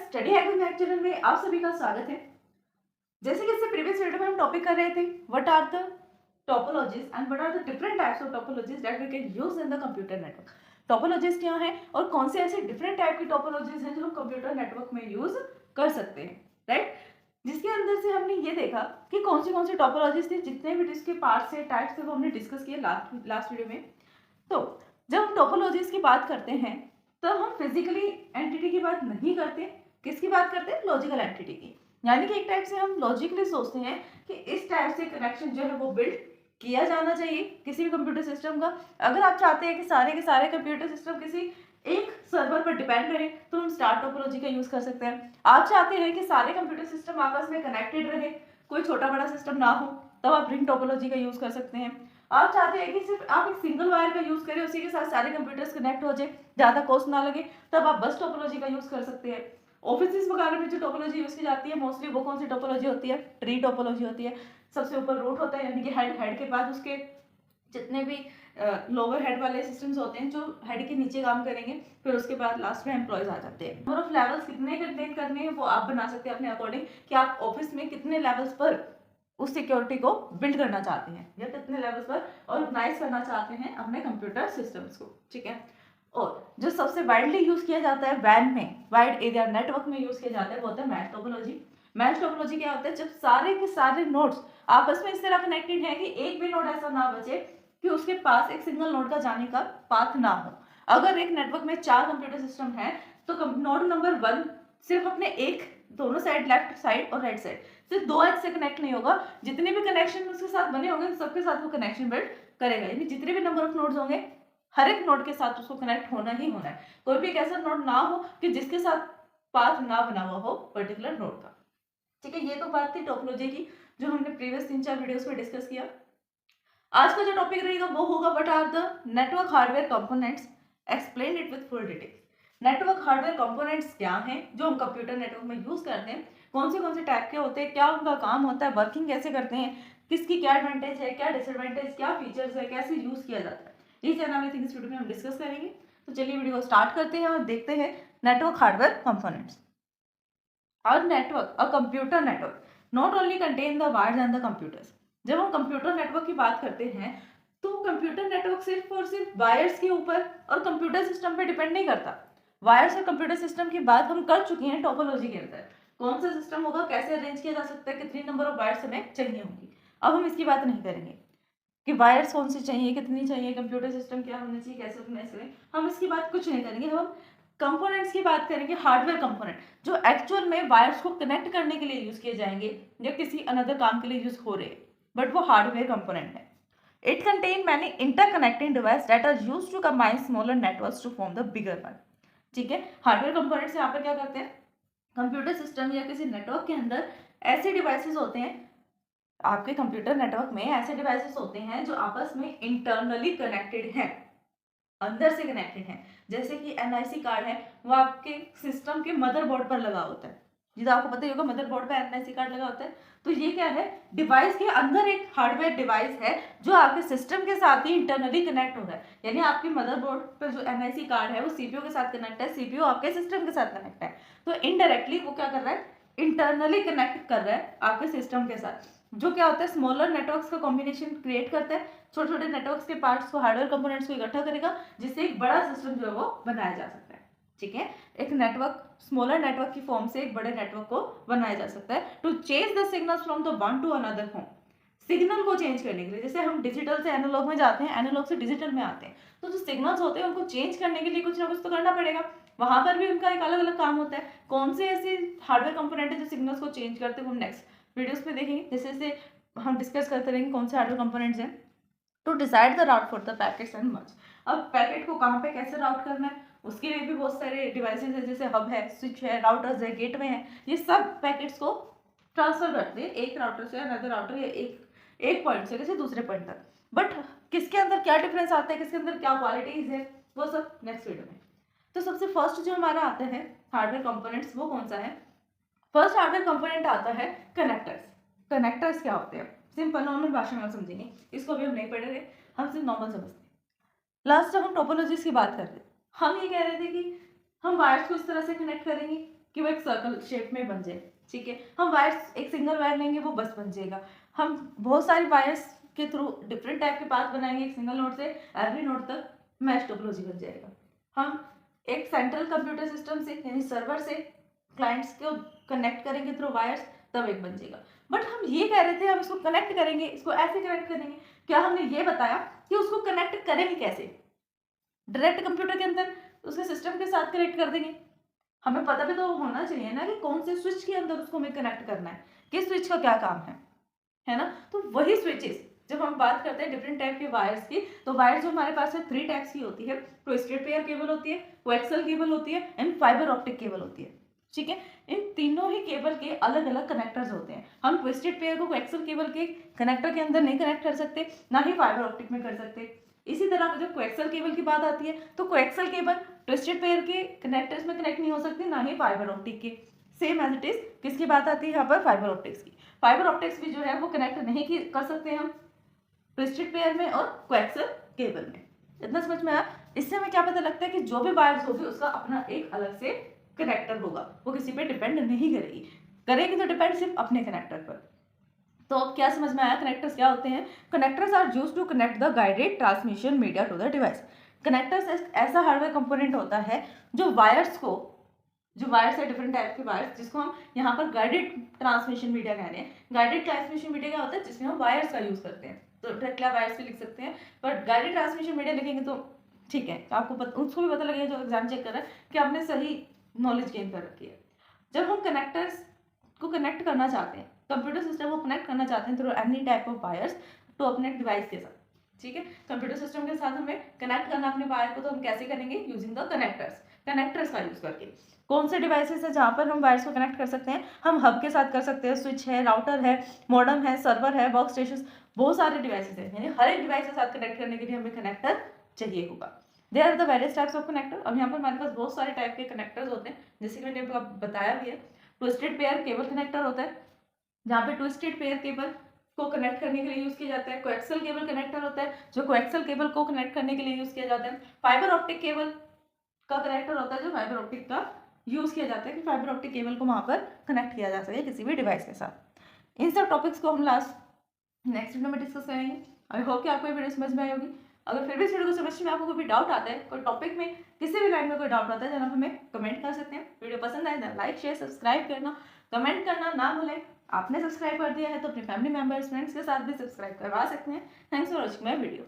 Study hack with lecturer में आप सभी का स्वागत है। जैसे कि इससे प्रीवियस वीडियो में हम टॉपिक कर रहे थे what are the topologies and what are the different types of topologies that we can use in the computer network. टोपोलॉजीज क्या है और कौन से ऐसे डिफरेंट टाइप की टोपोलॉजीज हैं जो हम कंप्यूटर नेटवर्क में यूज कर सकते हैं, राइट। जिसके अंदर से हमने ये देखा कि कौन सी टोपोलॉजीज थी, जितने भी इसके पार्ट्स से टाइप्स थे वो हमने डिस्कस किए लास्ट वीडियो में। तो जब हम टोपोलॉजीज की बात करते हैं तब हम फिजिकली एंटिटी की बात नहीं करते, किसकी बात करते हैं? लॉजिकल एंटिटी की। यानी कि एक टाइप से हम लॉजिकली सोचते हैं कि इस टाइप से कनेक्शन जो है वो बिल्ड किया जाना चाहिए किसी भी कंप्यूटर सिस्टम का। अगर आप चाहते हैं कि सारे के सारे कंप्यूटर सिस्टम किसी एक सर्वर पर डिपेंड रहे तो हम स्टार टोपोलॉजी का यूज कर सकते हैं। आप चाहते हैं कि सारे कंप्यूटर सिस्टम आपस में कनेक्टेड रहे, कोई छोटा बड़ा सिस्टम ना हो, तब आप रिंग टोपोलॉजी का यूज कर सकते हैं। आप चाहते हैं कि सिर्फ आप एक सिंगल वायर का यूज करें, उसी के साथ सारे कंप्यूटर्स कनेक्ट हो जाए, ज्यादा कॉस्ट ना लगे, तब आप बस टोपोलॉजी का यूज कर सकते हैं। ऑफिस वगैरह में जो टोपोलॉजी यूज की जाती है मोस्टली वो कौन सी टोपोलॉजी होती है? ट्री टोपोलॉजी होती है। सबसे ऊपर रूट होता है, यानी कि हेड के बाद उसके जितने भी लोअर हेड वाले सिस्टम्स होते हैं जो हेड के नीचे काम करेंगे, फिर उसके बाद लास्ट में एम्प्लॉयज आ जाते हैं। नंबर ऑफ लेवल्स कितने कंटेन करने हैं वो आप बना सकते हैं अपने अकॉर्डिंग, कि आप ऑफिस में कितने लेवल्स पर उस सिक्योरिटी को बिल्ड करना चाहते हैं या कितने लेवल्स पर ऑर्गेनाइज करना चाहते हैं अपने कंप्यूटर सिस्टम्स को, ठीक है। और जो सबसे वाइडली यूज किया जाता है वैन में, वाइड एरिया नेटवर्क में यूज किया जाता है, वो होता है मैश टोपोलॉजी। मैश टोपोलॉजी क्या होता है? जब सारे के सारे नोड्स आपस में इस तरह कनेक्टेड है कि एक भी नोड ऐसा ना बचे कि उसके पास एक सिंगल नोड का जाने का पाथ ना हो। अगर एक नेटवर्क में 4 कंप्यूटर सिस्टम है तो नोड नंबर 1 सिर्फ अपने एक दोनों साइड, लेफ्ट साइड और राइट साइड, सिर्फ 2 एज से कनेक्ट नहीं होगा, जितने भी कनेक्शन उसके साथ बने होंगे सबके साथ वो कनेक्शन बिल्ड करेगा। यानी जितने भी नंबर ऑफ नोड्स होंगे हर एक नोड के साथ उसको कनेक्ट होना ही होना है। कोई भी एक ऐसा नोड ना हो कि जिसके साथ पाथ ना बना हुआ हो पर्टिकुलर नोड का, ठीक है। ये तो बात थी टोपोलॉजी की जो हमने प्रीवियस 3-4 वीडियोस में डिस्कस किया। आज का जो टॉपिक रहेगा वो होगा what are the network hardware components, explain it with full details. Network hardware components क्या हैं जो हम कंप्यूटर नेटवर्क में यूज करते हैं, कौन से टाइप के होते हैं, क्या उनका काम होता है, वर्किंग कैसे करते हैं, किसकी क्या एडवांटेज है, क्या डिसएडवांटेज, क्या फीचर्स है, कैसे यूज किया जाता है, इस एंड एवरीथिंग इस वीडियो में हम डिस्कस करेंगे। तो चलिए वीडियो को स्टार्ट करते हैं और देखते हैं नेटवर्क हार्डवेयर कंपोनेंट्स। और network, a computer network not only contain the wires and the computers. जब हम कंप्यूटर नेटवर्क की बात करते हैं तो कंप्यूटर नेटवर्क सिर्फ और सिर्फ वायर्स के ऊपर और कंप्यूटर सिस्टम पे डिपेंड नहीं करता। वायर्स और कंप्यूटर सिस्टम की बात हम कर चुके हैं टोपोलॉजी के अंदर, कौन सा सिस्टम होगा, कैसे अरेंज किया जा सकता है, कितनी नंबर ऑफ वायर्स हमें चाहिए होंगी। अब हम इसकी बात नहीं करेंगे कि वायर्स कौन सी चाहिए, कितनी चाहिए, कंप्यूटर सिस्टम क्या होना चाहिए, कैसे ऑर्गेनाइज करें, हम इसकी बात कुछ नहीं करेंगे। हम कंपोनेंट्स की बात करेंगे, हार्डवेयर कंपोनेंट जो एक्चुअल में वायर्स को कनेक्ट करने के लिए यूज किए जाएंगे या किसी अनदर काम के लिए यूज हो रहे हैं, बट वो हार्डवेयर कंपोनेंट है। It contain many interconnecting device that are used to combine smaller networks to form the bigger one, ठीक है। हार्डवेयर कंपोनेंट्स यहाँ पर क्या करते हैं, कंप्यूटर सिस्टम या किसी नेटवर्क के अंदर ऐसे डिवाइसेस होते हैं, आपके कंप्यूटर नेटवर्क में ऐसे डिवाइसेस होते हैं जो आपस में इंटरनली कनेक्टेड हैं, अंदर से कनेक्टेड है। जैसे कि एनआईसी कार्ड है वो आपके सिस्टम के मदरबोर्ड पर लगा होता है, जिसे आपको पता ही होगा मदरबोर्ड पर एनआईसी कार्ड लगा होता है। तो ये क्या है? डिवाइस के अंदर एक हार्डवेयर डिवाइस है जो आपके सिस्टम के साथ ही इंटरनली कनेक्ट हो रहा है। यानी आपके मदरबोर्ड पर जो एनआईसी कार्ड है वो सीपीयू के साथ कनेक्ट है, सीपीयू आपके सिस्टम के साथ कनेक्ट है। तो इनडायरेक्टली वो क्या कर रहा है? इंटरनली कनेक्ट कर रहा है आपके सिस्टम के साथ, जो क्या होता है स्मॉलर नेटवर्क्स का कॉम्बिनेशन क्रिएट करता है। छोटे छोटे नेटवर्क्स के पार्ट्स को, हार्डवेयर कंपोनेंट्स को इकट्ठा करेगा जिससे एक बड़ा सिस्टम जो है वो बनाया जा सकता है, ठीक है। एक नेटवर्क स्मॉलर नेटवर्क की फॉर्म से एक बड़े नेटवर्क को बनाया जा सकता है to change the signals from the one to another form. Signal को चेंज करने के लिए, जैसे हम डिजिटल से एनालॉग में जाते हैं, एनालॉग से डिजिटल में आते हैं, तो जो सिग्नल्स होते हैं उनको चेंज करने के लिए कुछ ना कुछ तो करना पड़ेगा। वहां पर भी उनका एक अलग अलग काम होता है। कौन से ऐसे हार्डवेयर कंपोनेंट है जो सिग्नल्स को चेंज करते हैं वो नेक्स्ट वीडियोस में देखेंगे। जैसे जैसे हम डिस्कस करते रहेंगे कौन से हार्डवेयर कंपोनेंट्स हैं। To decide the route for the packets and much, अब पैकेट को कहाँ पे कैसे राउट करना है उसके लिए भी बहुत सारे डिवाइसेस है, जैसे हब है, स्विच है, राउटर्स है, गेटवे है। ये सब पैकेट्स को ट्रांसफर करते हैं एक राउटर से अनदर राउटर या एक पॉइंट से किसी दूसरे पॉइंट तक। बट किसके अंदर क्या डिफरेंस आता है, किसके अंदर क्या क्वालिटीज है, वो सब नेक्स्ट वीडियो में। तो सबसे फर्स्ट जो हमारा आता है हार्डवेयर कंपोनेंट्स, वो कौन सा है? फर्स्ट हार्डवेयर कंपोनेंट आता है कनेक्टर्स। कनेक्टर्स क्या होते हैं? सिंपल नॉर्मल भाषा में आप समझेंगे, इसको भी हम नहीं पढ़ रहे, हम सिर्फ नॉर्मल समझते हैं। लास्ट जब हम टोपोलॉजीज की बात कर रहे थे, हम ये कह रहे थे कि हम वायर्स को इस तरह से कनेक्ट करेंगे कि वो एक सर्कल शेप में बन जाए, ठीक है। हम वायर्स एक सिंगल वायर लेंगे वो बस बन जाएगा। हम बहुत सारी वायर्स के थ्रू डिफरेंट टाइप के पाथ बनाएंगे, एक सिंगल नोड से एवरी नोड तक मैश टोपोलॉजी बन जाएगा। हम एक सेंट्रल कंप्यूटर सिस्टम से यानी सर्वर से क्लाइंट्स को कनेक्ट करेंगे थ्रू वायर्स, तब एक बन जाएगा। बट हम ये कह रहे थे हम इसको कनेक्ट करेंगे, इसको ऐसे कनेक्ट करेंगे, क्या हमने ये बताया कि उसको कनेक्ट करेंगे कैसे? डायरेक्ट कंप्यूटर के अंदर उसके सिस्टम के साथ कनेक्ट कर देंगे। हमें पता भी तो होना चाहिए ना कि कौन से स्विच के अंदर उसको हमें कनेक्ट करना है, किस स्विच का क्या काम है ना। तो वही स्विचेस जब हम बात करते हैं डिफरेंट टाइप के वायर्स की, तो वायर जो हमारे पास है 3 टाइप्स की होती है। ट्विस्टेड पेयर केबल होती है, कोएक्सियल केबल होती है एंड फाइबर ऑप्टिक केबल होती है, ठीक है। इन तीनों ही केबल के अलग अलग कनेक्टर्स होते हैं। हम ट्विस्टेड पेयर को कोएक्सियल केबल के कनेक्टर के अंदर नहीं कनेक्ट कर सकते, ना ही फाइबर ऑप्टिक में कर सकते। इसी तरह जब कोएक्सियल केबल की बात आती है तो कोएक्सियल केबल ट्विस्टेड पेयर के कनेक्टर्स में कनेक्ट नहीं हो सकती, ना ही फाइबर ऑप्टिक के। सेम एज इट इज किसकी बात आती है यहाँ पर? फाइबर ऑप्टिक्स की। फाइबर ऑप्टिक्स भी जो है वो कनेक्ट नहीं कर सकते हम ट्विस्टेड पेयर में और कोएक्सियल केबल में। इतना समझ में आया? इससे हमें क्या पता लगता है कि जो भी वायर्स होगी उसका अपना एक अलग से कनेक्टर होगा, वो किसी पे डिपेंड नहीं करेगी, करेगी तो डिपेंड सिर्फ अपने कनेक्टर पर। तो अब क्या समझ में आया कनेक्टर्स क्या होते हैं? Connectors are used to connect the guided transmission media to the device. Connectors ऐसा हार्डवेयर कंपोनेंट होता है जो वायर्स है डिफरेंट टाइप के वायर्स, जिसको हम यहाँ पर गाइडेड ट्रांसमिशन मीडिया कह रहे हैं। गाइडेड ट्रांसमिशन मीडिया क्या होता है? जिसमें हम वायर्स का यूज करते हैं, तो डायरेक्टली वायर्स भी लिख सकते हैं, पर गाइडेड ट्रांसमिशन मीडिया लिखेंगे तो ठीक है, आपको उसको भी पता लगेगा जो एग्जाम चेक कर रहा है कि आपने सही नॉलेज गेन कर रखी है। जब हम कनेक्टर्स को कनेक्ट करना चाहते हैं, कंप्यूटर सिस्टम को कनेक्ट करना चाहते हैं through any type of wires to अपने डिवाइस के साथ, ठीक है। कंप्यूटर सिस्टम के साथ हमें कनेक्ट करना अपने वायर को, तो हम कैसे करेंगे? यूजिंग द कनेक्टर्स का यूज करके। कौन से डिवाइसेस है जहाँ पर हम वायर्स को कनेक्ट कर सकते हैं? हम हब के साथ कर सकते हैं, स्विच है, राउटर है, मॉडेम है, सर्वर है, वर्क स्टेशन, बहुत सारे डिवाइसेस हैं, यानी हर एक डिवाइस के साथ कनेक्ट करने के लिए हमें कनेक्टर चाहिए होगा। There are the various types of connector. अब यहाँ पर हमारे पास बहुत सारे टाइप के कनेक्टर्स होते हैं, जैसे कि मैंने आपको बताया भी है। ट्विस्टेड पेयर केबल कनेक्टर होता है, जहाँ पे ट्विस्टेड पेयर केबल को कनेक्ट करने के लिए यूज किया जाता है। कोएक्सियल केबल कनेक्टर होता है, जो कोएक्सियल केबल को कनेक्ट करने के लिए यूज किया जाता है। फाइबर ऑप्टिक केबल का कनेक्टर होता है, जो फाइबर ऑप्टिक का यूज किया जाता है कि फाइबर ऑप्टिक केबल को वहाँ पर कनेक्ट किया जा सके किसी भी डिवाइस के साथ। इन सब टॉपिक्स को हम नेक्स्ट वीडियो में डिस्कस करेंगे। आई होप कि आपको ये वीडियो समझ में आई होगी। अगर फिर भी इस वीडियो को समझने में आपको कोई डाउट आता है, कोई टॉपिक में किसी भी लाइन में कोई डाउट आता है, जनाब हमें कमेंट कर सकते हैं। वीडियो पसंद आए तो लाइक शेयर सब्सक्राइब करना, कमेंट करना ना भूलें। आपने सब्सक्राइब कर दिया है तो अपने फैमिली मेंबर्स फ्रेंड्स के साथ भी सब्सक्राइब करवा सकते हैं। Thanks for watching my video.